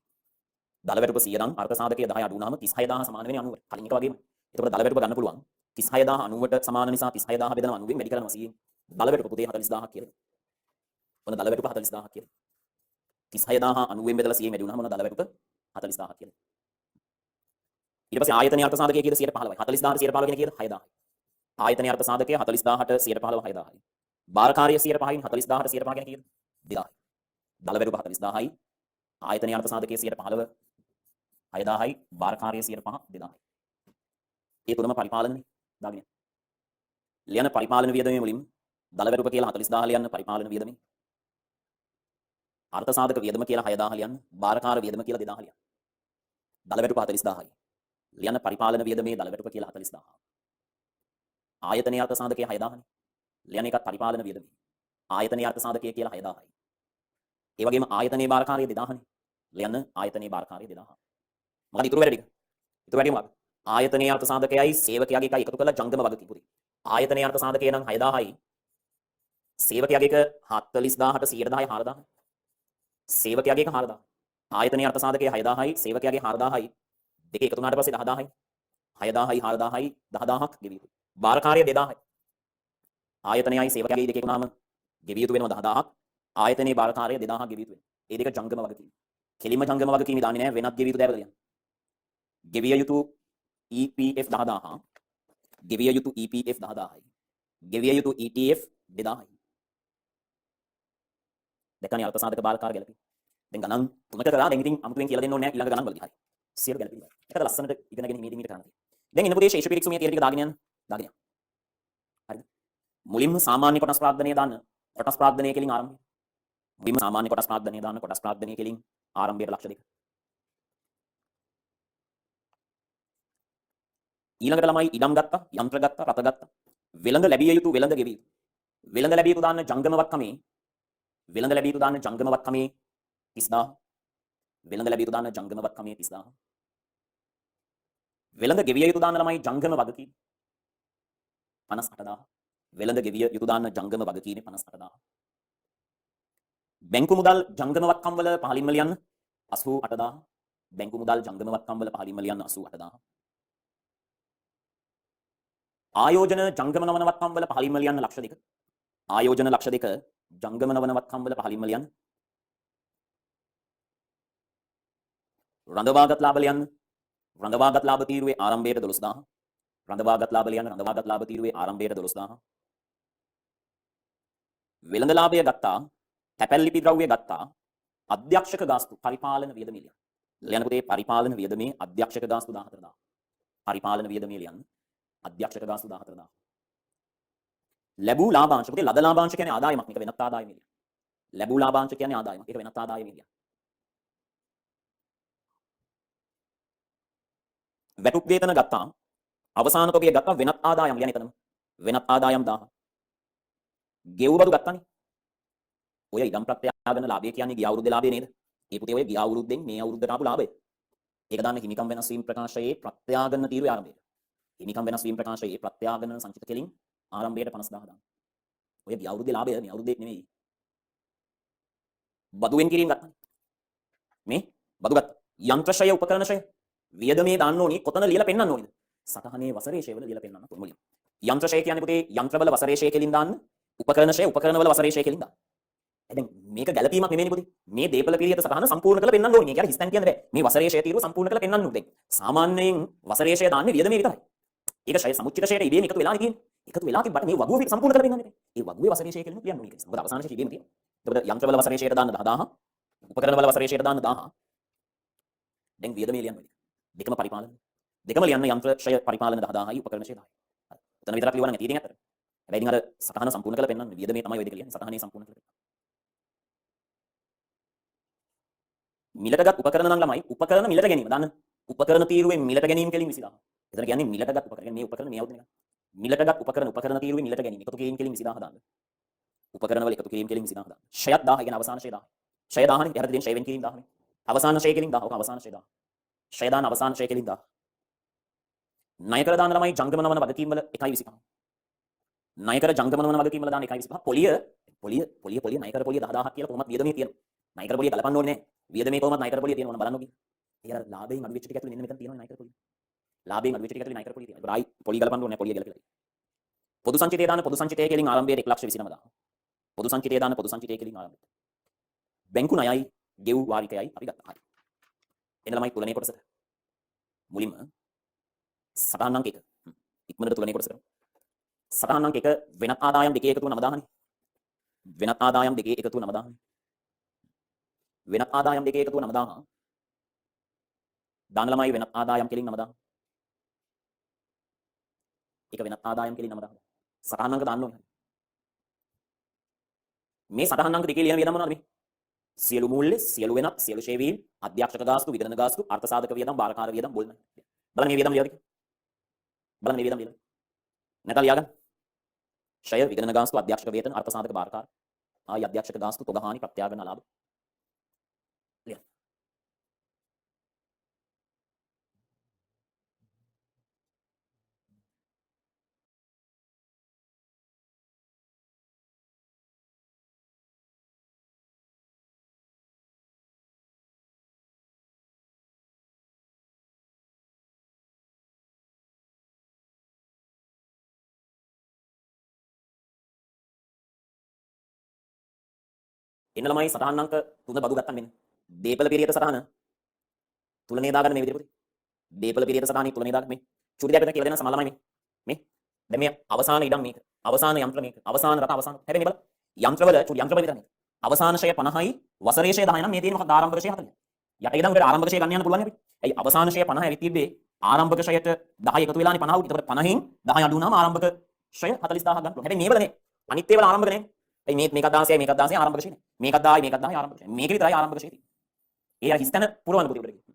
දල වැටුප 100 නම් අර්ථ සාධකයේ 10 අඩු වුණාම 36000 සමාන වෙන්නේ 90ට. කලින් එක වගේම. ඒතකොට දල වැටුප ගන්න පුළුවන්. 36000 90ට සමාන නිසා 36000 බෙදනවා 90ෙන් වැඩි කරනවා 100ෙන්. දල වැටුප පුතේ 40000ක් කියලා. මොන දල වැටුප 40000ක් කියලා. 36000 90ෙන් බෙදලා 100ෙන් වැඩි වුණාම මොන දල වැටුප 40000ක් කියලා. ඊට පස්සේ ආයතනයේ අර්ථ සාධකයේ කීයද 115යි. 40000ට 115 කියන කීයද 6000යි. ආයතනයේ අර්ථ සාධකයේ 40000ට 115 6000යි. බාරකාර්ය 105යින් 40000ට 105 කියන කීයද 2000යි. දල වැටුප 40000යි. ආයතනයේ අර්ථ සාධකයේ 115 6000යි. බාරකාර්ය 105 2000යි. ඒ තුනම පරිපාලනනේ දාගෙන. ලියන පරිපාලන වියදමේ මුලින්ම දල වැටුප කියලා 40000 ලියන්න පරිපාලන වියදමේ. අර්ථ සාධක වියදම කියලා 6000 ලියන්න. බාරකාර්ය වියදම කියලා 2000 ලියන්න. දල වැටුප 40000යි. ලියන පරිපාලන වියදමේ දල වැටුප කියලා 40000. ආයතනයේ අර්ථ සාධකයේ 6000නේ. ලියන එකත් පරිපාලන වියදමේ. ආයතනයේ අර්ථ සාධකයේ කියලා 6000යි. ඒ වගේම ආයතනයේ බාරකාර්ය 2000නේ. ලියන ආයතනයේ බාරකාර්ය 2000. මොකද ඉතුරු වැඩ ටික? ඉතුරු වැඩි මොකක්ද? ආයතනයේ අර්ථ සාධකයයි සේවකයාගේ එකයි එකතු කරලා ජංගම වගකීම් පුතේ. ආයතනයේ අර්ථ සාධකය නම් 6000යි. සේවකයාගේ එක 40000ට 110යි 4000යි. සේවකයාගේ එක 4000. ආයතනයේ අර්ථ සාධකයේ 6000යි සේවකයාගේ 4000යි. දෙක එකතු වුණාට පස්සේ 10000යි. 6000යි 4000යි 10000ක් ගෙවිය යුතුයි. බාරකාර්ය 2000යි. ආයතනයයි සේවකයාගේ දෙක එකතුනාම ගෙවිය යුතු වෙනවා 10000ක්. ආයතනයේ බාරකාර්ය 2000ක් ගෙවිය යුතු වෙනවා. ඒ දෙක ජංගම වගකීම්. කෙලිම ජංගම වගකීම් දාන්නේ නැහැ වෙනත් ගෙවිය යුතු දේවල් ලියන්න. ගෙවිය යුතු EPF 10000. ගෙවිය යුතු EPF 10000යි. ගෙවිය යුතු ETF 2000යි. දෙකනේ අර්ථ සාධක බාරකාර්ය ගැලපී. දැන් ගණන් තුනක කරලා දැන් ඉතින් අමුතුවෙන් කියලා දෙන්න ඕනේ නැහැ ඊළඟ ගණන් වලදී. හරි. සියලු ගැලපී. ඒකට ලස්සනට ඉගෙනගෙන මේ දෙමිට කරන්න තියෙනවා. දැන් එන්න පුතේ ශේෂ පිරික්සුමේ තියෙන ටික දාගෙන යන්න. දාගෙන යන්න. හරිද? මුලින්ම සාමාන්‍ය කොටස් ප්‍රාග්ධනය දාන්න. කොටස් ප්‍රාග්ධනය කෙලින් ආරම්භය. මුලින්ම සාමාන්‍ය කොටස් ප්‍රාග්ධනය දාන්න. කොටස් ප්‍රාග්ධනය කෙලින් ආරම්භයට ලක්ෂ 2. ඊළඟට ළමයි ඉඩම් ගත්තා, යන්ත්‍ර ගත්තා, රත ගත්තා. වෙළඳ ලැබිය යුතු වෙළඳ ගෙවිය යුතු. වෙළඳ ලැබිය යුතු දාන්න ජංගම වත්කමේ වෙළඳ ලැබිය යුතු දාන ජංගමවත් කමේ 30000. වෙළඳ ලැබිය යුතු දාන ජංගමවත් කමේ 30000. වෙළඳ ගෙවිය යුතු දාන ළමයි ජංගම වගකීම් 58000. වෙළඳ ගෙවිය යුතු දාන ජංගම වගකීම් 58000. බැංකු මුදල් ජංගමවත්කම් වල පහලින්ම ලියන්න 88000. බැංකු මුදල් ජංගමවත්කම් වල පහලින්ම ලියන්න 88000. ආයෝජන ජංගම නවනවත්කම් වල පහලින්ම ලියන්න ලක්ෂ 2. ආයෝජන ලක්ෂ 2 ජංගම නවනවත්කම් වල පහලින්ම ලියන්න. රඳවාගත් ලාභ ලියන්න. රඳවාගත් ලාභ තීරුවේ ආරම්භයට 12000. රඳවාගත් ලාභ ලියන්න. රඳවාගත් ලාභ තීරුවේ ආරම්භයට 12000. වෙළඳ ලාභය ගත්තා. තැපැල් ලිපි ද්‍රව්‍ය ගත්තා. අධ්‍යක්ෂක ගාස්තු පරිපාලන වියදම ලියන්න. ලියන්න පුතේ පරිපාලන වියදමේ අධ්‍යක්ෂක ගාස්තු 14000. පරිපාලන වියදමේ ලියන්න. අධ්‍යක්ෂක ගාස්තු 14000. ලැබූ ලාභාංශ පුතේ ලද ලාභාංශ කියන්නේ ආදායමක්. මේක වෙනත් ආදායමක් ලියන්න. ලැබූ ලාභාංශ කියන්නේ ආදායමක්. ඒක වෙනත් ආදායමක් ලියන්න. වැටුප් වේතන ගත්තා. අවසාන තොගය ගත්තා වෙනත් ආදායම් ලියන්න එතනම. වෙනත් ආදායම් 1000. ගෙව් බදු ගත්තානේ. ඔය ඉඩම් ප්‍රත්‍යාගන ලාභය කියන්නේ ගිය අවුරුද්දේ ලාභය නේද? ඒ පුතේ ඔය ගිය අවුරුද්දෙන් මේ අවුරුද්දට ආපු ලාභය. ඒක දාන්න හිමිකම් වෙනස් වීම ප්‍රකාශයේ ප්‍රත්‍යාගන තීරුවේ ආරම්භයට. හිමිකම් වෙනස් වීම ප්‍රකාශයේ ප්‍රත්‍යාගන සංචිත කෙලින් ආරම්භයට 50000 දාන්න. ඔය ගිය අවුරුද්දේ ලාභය මේ අවුරුද්දේ නෙමෙයි. බදුවෙන් කිරීම ගත්තා. මේ බදු ගත්තා. යන්ත්‍රශය උපකරණශය වියදමේ දාන්න ඕනි කොතන ලියලා පෙන්නන්න ඕනිද? සටහනේ වසරේ ෂය වල ලියලා පෙන්නන්න ඕන මුලින්. යන්ත්‍රශය කියන්නේ පුතේ යන්ත්‍රවල වසරේ ෂය කෙලින් දාන්න. උපකරණශය උපකරණවල වසරේ ෂය කෙලින් දාන්න. දැන් මේක ගැළපීමක් නෙමෙයිනේ පුතේ. මේ දීපල පිළියෙත සටහන සම්පූර්ණ කරලා පෙන්නන්න ඕනේ. මේක හිස්තැන් කියන්න බෑ. මේ වසරේ ෂය තීරුව සම්පූර්ණ කරලා පෙන්නන්න ඕනේ. සාමාන්‍යයෙන් වසරේ ෂය දාන්නේ වියදමේ විතරයි. ඒක ෂය සමුච්චිත ෂයට ඉබේම එකතු වෙලා තියෙන්නේ. එකතු වෙලා තිබ්බට මේ වගුව සම්පූර්ණ කරලා පෙන්නන්නේ. ඒ වගුවේ වසරේ ෂය කෙලින් කියන්න ඕනේ. මොකද අවසාන ෂය ඉබේම තියෙනවා. එතකොට යන්ත්‍රවල වසරේ ෂයට දාන්න 10000. උපකරණවල වසරේ ෂයට දාන්න 1000. දැන් වියදමේ ලියන්න ඕනේ. දෙකම පරිපාලන. දෙකම ලියන්න යන්ත්‍ර ෂය පරිපාලන 10000යි උපකරණ ෂය 1000යි. එතන විතරක් ලියවන්න නැති ඉතින් ඇත්තට. හැබැයි ඉතින් අර සටහන සම්පූර්ණ කරලා පෙන්නන්න වියදමේ තමයි ඔය දෙක ලියන්නේ. සටහනේ සම්පූර්ණ කරලා. මිලටගත් උපකරණ නම් ළමයි උපකරණ මිලට ගැනීම දාන්න. උපකරණ තීරුවේ මිලට ගැනීම කෙලින් 20000. එතන කියන්නේ මිලටගත් උපකරණ. මේ උපකරණ මේ අවුත් නේ. මිලටගත් උපකරණ තීරුවේ මිලට ගැනීම. එකතු කිරීම කෙලින් 20000 දාන්න. උපකරණ වල එකතු කිරීම කෙලින් 20000 දාන්න. ෂයත් 1000 කියන අවසාන ෂය 1000. ෂය 1000නේ. එහට දෙන ෂය වෙන් කිරීම 1000නේ. අවසාන ෂය කෙලින් 1000. ඔක අවසාන ෂය 1000. ෂය දාන අවසාන ෂය කෙලින් 1000. ණය කර දාන ළමයි ජංගම නවන වගකීම් වල 1.25. ණය කර ජංගම නවන වගකීම් වල දාන 1.25. පොලිය ණය කර පොලිය 10000ක් කියලා කොහොමද වියදමේ තියෙනවා. ණය කර පොලිය බලපන්න ඕනේ නැහැ. වියදමේ කොහොමද ණය කර පොලිය තියෙනවා බලන්න ඕනේ. ඒ අර ලාභයෙන් අඩු වෙච්ච ටික ඇතුලේ මෙන්න මෙතන තියෙනවා ණය කර පොලිය. ලාභයෙන් අඩු වෙච්ච ටික ඇතුලේ ණය කර පොලිය තියෙනවා. ඒක ආයි පොලිය ගලපන්න ඕනේ නැහැ. පොලිය ගලපලා. පොදු සංචිතය දාන පොදු සංචිතය කෙලින් ආරම්භයේ 1,29,000. පොදු සංචිතය දාන පොදු සංචිතය කෙලින් ආරම්භය. බැංකු ණයයි ගෙව් වාරිකයයි අපි ගත්තා. හරි. එන්න ළමයි තුලනේ කොටසට. මුලින්ම සටහන් අංක 1. ඉක්මනට තුලනේ කොටස කරමු. සටහන් අංක 1 වෙනත් ආදායම් දෙකේ එකතුව 9000නේ. වෙනත් ආදායම් දෙකේ එකතුව 9000නේ. වෙනත් ආදායම් දෙකේ එකතුව 9000. දාන ළමයි වෙනත් ආදායම් කෙලින් 9000. ඒක වෙනත් ආදායම් කෙලින් 9000. සටහන් අංක දාන්න ඕනේ. මේ සටහන් අංක දෙකේ ලියන වියදම් මොනවද මේ? සියලු මූල්‍ය, සියලු වෙනත්, සියලු ෂේවීම්, අධ්‍යක්ෂක ගාස්තු, විදරණ ගාස්තු, අර්ථ සාධක වියදම්, බාරකාර වියදම් බලන්න. බලන්න මේ වියදම් ලියලාද? බලන්න මේ වියදම් ලියලා. නැත්නම් ලියාගන්න. ෂය, විදරණ ගාස්තු, අධ්‍යක්ෂක වේතන, අර්ථ සාධක බාරකාර, ආයි අධ්‍යක්ෂක ගාස්තු, තොග හානි, ප්‍රත්‍යාගන ලාභ. ලියන්න. එන්න ළමයි සටහන් අංක 3 බදු ගත්තා මෙන්න. දීපල පිරියත සටහන තුලනේ දාගන්න මේ විදිහට පුතේ. දීපල පිරියත සටහනේ තුලනේ දාගන්න මේ. චුටි දෙයක් විතර කියලා දෙන්න සමහර ළමයි මේ. මේ. දැන් මේ අවසාන ඉඩම් මේක. අවසාන යන්ත්‍ර මේක. අවසාන රට අවසාන. හැබැයි මේ බලන්න. යන්ත්‍රවල චුටි යන්ත්‍රවල විතරනේ. අවසාන ෂය 50යි වසරේ ෂය 10යි නම් මේ තියෙන මොකක්ද ආරම්භක ෂය 40. යට ඉඳන් උඩට ආරම්භක ෂය ගන්න යන්න පුළුවන් අපිට. ඇයි අවසාන ෂය 50 ඇවිත් තිබ්බේ ආරම්භක ෂයට 10 එකතු වෙලානේ 50 උඩ. එතකොට 50න් 10 අඩු වුණාම ආරම්භක ෂය 40000ක් ගන්න පුළුවන්. හැබැයි මේ වලනේ. අනිත් ඒවල ආරම්භක නේ. ඇයි මේකත් 16යි මේකත් 16යි ආරම්භක ෂයනේ. මේකත් 10යි මේකත් 10යි ආරම්භක ෂය. මේක විතරයි ආරම්භක ෂය තියෙන්නේ. ඒ අර හිස්තන පුරවන්න පුතේ උඩට.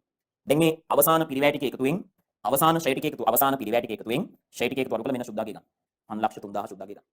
දැන් මේ අවසාන පිරිවැය ටික එකතුවෙන් අවසාන ෂය ටික එකතු අවසාන පිරිවැය ටික එකතුවෙන් ෂය ටික එකතු වරපල මෙන්න සුද්දාගේ ගන්න. 5,03,000 සුද්දාගේ ගන්න.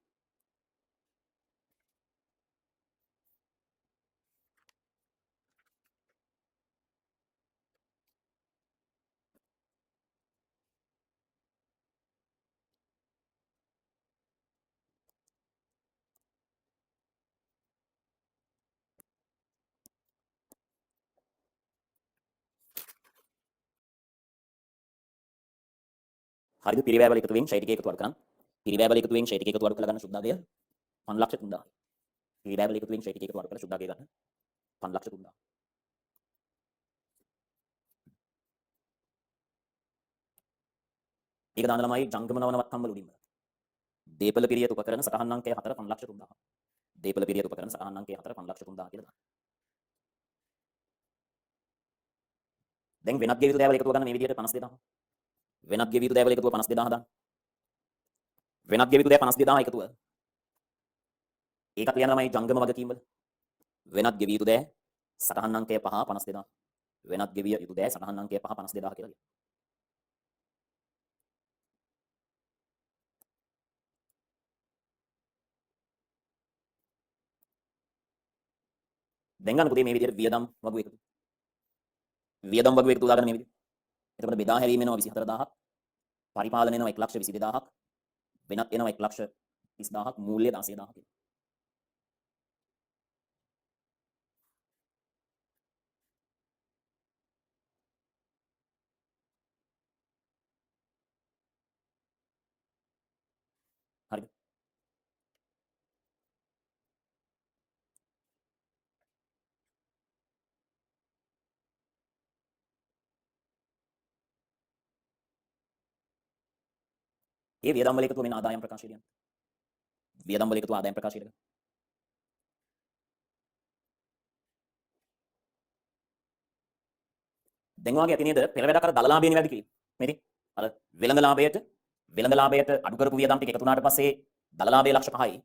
හරිද? පිරිවැය වල එකතු වෙමින් ෂයි ටික එකතු අඩු කරන්න. පිරිවැය වල එකතු වෙමින් ෂයි ටික එකතු අඩු කරලා ගන්න සුද්ධාගය 503000. පිරිවැය වල එකතු වෙමින් ෂයි ටික එකතු අඩු කරලා සුද්ධාගය ගන්න 503000. ඒක දාන ළමයි ජංගම නවනවත්කම් වල උඩින්ම. දීපල පිරියත් උපකරණ සටහන් අංකය 4 503000. දීපල පිරියත් උපකරණ සටහන් අංකය 4 503000 කියලා දාන්න. දැන් වෙනත් ගෙවිතු දෑවල එකතුව ගන්න මේ විදිහට 52000. වෙනත් ගෙවිතු දෑවල එකතුව 52000 දාන්න. වෙනත් ගෙවිතු දෑ 52000 එකතුව. ඒකත් ලියන ළමයි ජංගම වගකීම් වල. වෙනත් ගෙවිය යුතු දෑ සටහන් අංකය 5 52000. වෙනත් ගෙවිය යුතු දෑ සටහන් අංකය 5 52000 කියලා ලියන්න. දැන් ගන්න පුතේ මේ විදිහට වියදම් වගු එකතු. වියදම් වගු එකතු දාගන්න මේ විදිහට. එතකොට බෙදා හැරීම එනවා 24000ක්. පරිපාලන එනවා 122000ක්. වෙනත් එනවා 130000ක්. මූල්‍ය 16000ක්. හරිද? ඒ වියදම් වල එකතුව මෙන්න ආදායම් ප්‍රකාශය ලියන්න. වියදම් වල එකතුව ආදායම් ප්‍රකාශය ලියන්න. දැන් වාගේ ඇති නේද පෙරවැඩ කර දලලාභය නිවැරදි කිරීම. මේක අර වෙළඳ ලාභයට අඩු කරපු වියදම් ටික එකතු වුණාට පස්සේ දලලාභය ලක්ෂ 5යි.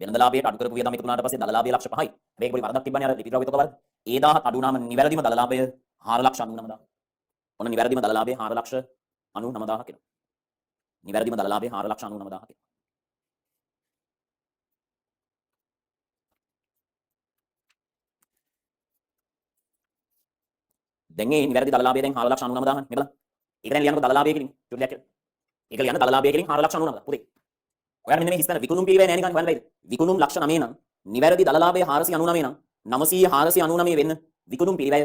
වෙළඳ ලාභයට අඩු කරපු වියදම් එකතු වුණාට පස්සේ දලලාභය ලක්ෂ 5යි. මේක පොඩි වරදක් තිබ්බනේ අර ලිපි ද්‍රව්‍ය තොග වරද. ඒ 1000 අඩු වුණාම නිවැරදිම දලලාභය 4,99,000. ඔන්න නිවැරදිම දලලාභය 4,99,000 කියලා. නිවැරදිම දලලාභය 4,99,000 කියලා. දැන් මේ නිවැරදි දලලාභය දැන් 4,99,000 නේ බලන්න. ඒක දැන් ලියන්නකො දලලාභය කියලා. චුට්ටක් කියලා. ඒක ලියන්න දලලාභය කියලා 4,99,000 පුතේ. ඔයාලා මෙන්න මේ හිස්තන විකුණුම් පිරිවැය නෑ නිකන් හොයන්න බැයිද? විකුණුම් ලක්ෂ 9 නම් නිවැරදි දලලාභය 499 නම් 900 499 වෙන්න විකුණුම් පිරිවැය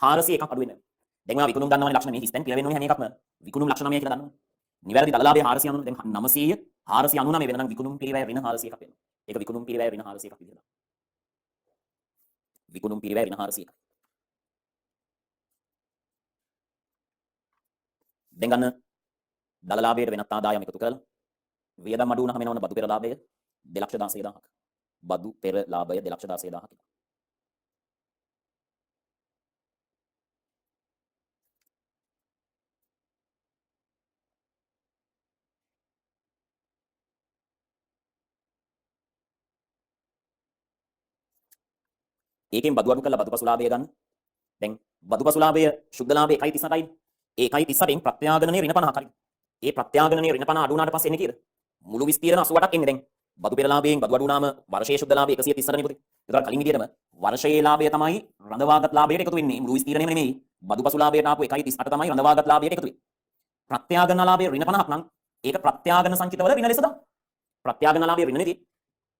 401ක් අඩු වෙනවා. දැන් ඔයා විකුණුම් ගන්නවනේ ලක්ෂ 9 හිස්තෙන් පිරිවෙන්න ඕනේ හැම එකක්ම විකුණුම් ලක්ෂ 9 කියලා දන්නවනේ. නිවැරදි දලලාභය 499 දැන් 900 499 වෙන නම් විකුණුම් පිරිවැය ඍණ 401ක් වෙනවා. ඒක විකුණුම් පිරිවැය ඍණ 401ක් විදිහට දාන්න. විකුණුම් පිරිවැය ඍණ 401ක්. දැන් ගන්න දලලාභයට වෙනත් ආදායම් එකතු කරලා වියදම් අඩු වුණාම එනවන බදු පෙර ලාභය 2,16,000ක්. බදු පෙර ලාභය 2,16,000ක්. ඒකෙන් බදු අඩු කරලා බදු පසු ලාභය ගන්න. දැන් බදු පසු ලාභය ශුද්ධ ලාභය 1.38යි. ඒ 1.38න් ප්‍රත්‍යාගණනේ ඍණ 50ක් හරි. ඒ ප්‍රත්‍යාගණනේ ඍණ 50 අඩු වුණාට පස්සේ එන්නේ කීයද? මුළු විස්තීර්ණ 88ක් එන්නේ දැන්. බදු පෙර ලාභයෙන් බදු අඩු වුණාම වර්ෂයේ ශුද්ධ ලාභය 138 නේ පුතේ. ඒතර කලින් විදියටම වර්ෂයේ ලාභය තමයි රඳවාගත් ලාභයට එකතු වෙන්නේ. මුළු විස්තීර්ණයම නෙමෙයි. බදු පසු ලාභයට ආපු 1.38 තමයි රඳවාගත් ලාභයට එකතු වෙන්නේ. ප්‍රත්‍යාගණ ලාභය ඍණ 50ක් නම් ඒක ප්‍රත්‍යාගණ සංචිතවල ඍණ ලෙස දාන්න. ප්‍රත්‍යාගණ ලාභය ඍණ නෙදී.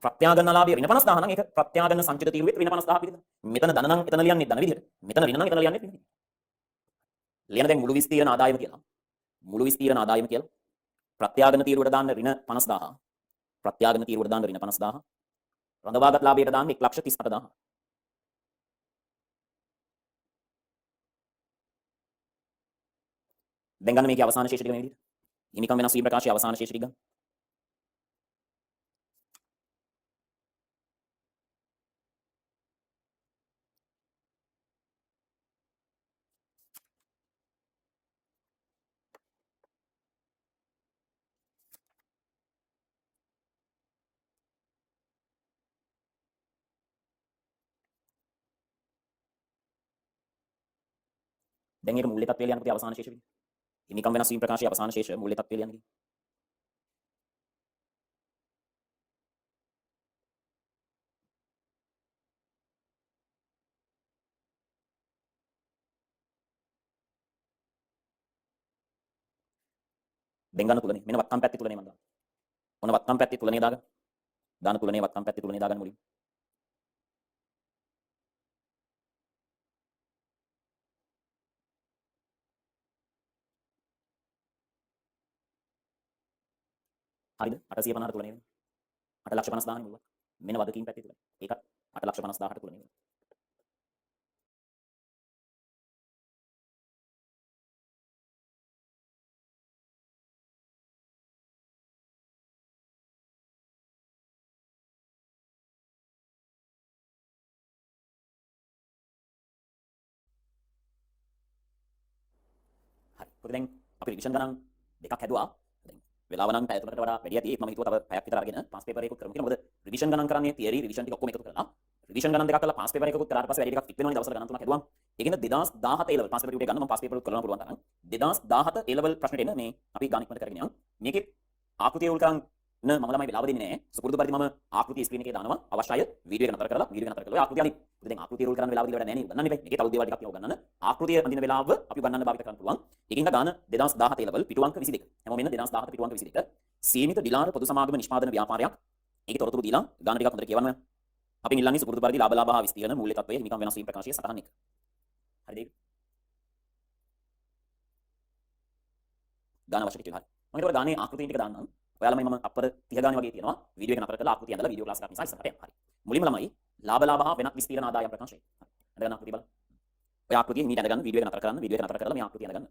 ප්‍රත්‍යාගණ ලාභය ඍණ 50000 නම් ඒක ප්‍රත්‍යාගණ සංචිත තීරුවේ ඍණ 50000 විදිහට. මෙතන ධන නම් එතන ලියන්නේ ධන විදිහට. මෙතන ඍණ නම් එතන ලියන්නේ ඍණ. ලියන දැන් මුළු විස්තීර්ණ ආදායම කියලා. මුළු විස්තීර්ණ ආදායම කියලා. ප්‍රත්‍යාගණ තීරුවට දාන්න ඍණ 50000. ප්‍රත්‍යාගණ තීරුවට දාන්න ඍණ 50000. රඳවාගත් ලාභයට දාන්න 1,38,000. දැන් ගන්න මේකේ අවසාන ශේෂ ටික මේ විදිහට. හිමිකම් වෙනස් වීම ප්‍රකාශයේ අවසාන ශේෂ ටික ගන්න. දැන් මේක මූල්‍ය තත්ත්වය ලියන්න පුතේ අවසාන ශේෂ විදිහට. හිමිකම් වෙනස් වීම ප්‍රකාශයේ අවසාන ශේෂ මූල්‍ය තත්ත්වය ලියන්න. දැන් ගන්න තුලනේ. මෙන්න වත්කම් පැත්තේ තුලනේ මම දාන්නේ. ඔන්න වත්කම් පැත්තේ තුලනේ දාගන්න. දාන තුලනේ වත්කම් පැත්තේ තුලනේ දාගන්න මුලින්. හරිද? 850ට තුල නේද? 8,50,000 නේ මුලක්. මෙන්න වගකීම් පැත්තේ තුල. ඒකත් 8,50,000ට තුල නේද? හරි. පොඩි දැන් අපි රිවිෂන් ගණන් දෙකක් හැදුවා. දැන් වෙලාව නම් පැය තුනකට වඩා වැඩි ඇති. ඒක මම හිතුවා තව පැයක් විතර අරගෙන පාස් පේපර් එකකුත් කරමු කියලා. මොකද රිවිෂන් ගණන් කරන්නේ තියරි රිවිෂන් ටික ඔක්කොම එකතු කරලා. රිවිෂන් ගණන් දෙකක් කරලා පාස් පේපර් එකකුත් කරාට පස්සේ වැඩි ටිකක් ටික් වෙනවනේ දවසට ගණන් තුනක් හැදුවාම. ඒකෙන්ද 2017 A level පාස් පේපර් ටික ගන්න මම පාස් පේපර් උත් කරලා පුළුවන් තරම්. 2017 A level ප්‍රශ්නෙට එන්න මේ අපි ගාන ඉක්මනට කරගෙන යමු. මේකේ ආකෘතිය උල් කරන් මම ළමයි වෙලාව දෙන්නේ නැහැ. සුපුරුදු පරිදි මම ආකෘතිය ස්ක්‍රීන් එකේ දානවා. අවශ්‍ය අය වීඩියෝ එක නතර කරලා ඔය ආකෘතිය අනිත්. දැන් ආකෘතිය රූල් කරන්න වෙලාව දෙන්න වැඩ නැහැ නේ. ගන්නන්න ඉතින්. මේකේ තව දේවල් ටිකක් තියෙනවා ගන්නන්න. ආකෘතිය අඳින වෙලාව අපි ගන්නන්න භාවිත කරන්න පුළුවන්. ඒකින්ද ගාන 2017 level පිටු අංක 22. හැමෝම මෙන්න 2017 පිටු අංක 22. සීමිත ඩිලාර පොදු සමාගම නිෂ්පාදන ව්‍යාපාරයක්. ඒකේ තොරතුරු දීලා ගාන ටිකක් හොඳට කියවන්න. අපින් ඉල්ලන්නේ සුපුරුදු පරිදි ලාභ හා විස්තීර්ණ මූල්‍ය තත්ත්වයේ නිකම් වෙනස් වීම ප්‍රකාශයේ සටහන් එක. හරිද ඒක? ගාන අවශ්‍ය කිව්වා. හරි. මම ඒකට ගානේ ආකෘතිය ටික දාන්නම්. ඔයාලා මම අපර 30 ගානේ වගේ තියෙනවා. වීඩියෝ එක නතර කරලා ආකෘතිය ඇඳලා වීඩියෝ ක්ලාස් එකක් නිසා ඉස්සරහට යන්න. හරි. මුලින්ම ළමයි ලාභ හා වෙනත් විස්තීර්ණ ආදායම් ප්‍රකාශය. හරි. අඳගන්න ආකෘතිය බලන්න. ඔය ආකෘතිය මීට ඇඳගන්න වීඩියෝ එක නතර කරන්න. වීඩියෝ එක නතර කරලා මේ ආකෘතිය ඇඳගන්න.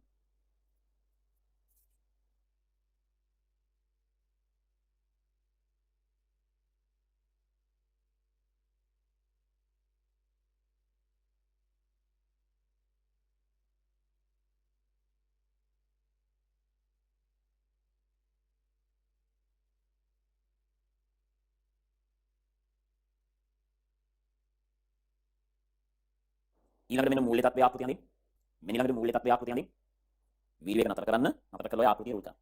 ඊළඟට මෙන්න මූල්‍ය තත්ත්වය ආකෘතිය අඳින්න. මෙන්න ඊළඟට මූල්‍ය තත්ත්වය ආකෘතිය අඳින්න. වීඩියෝ එක නතර කරන්න. නතර කරලා ඔය ආකෘතිය රුල් කරන්න.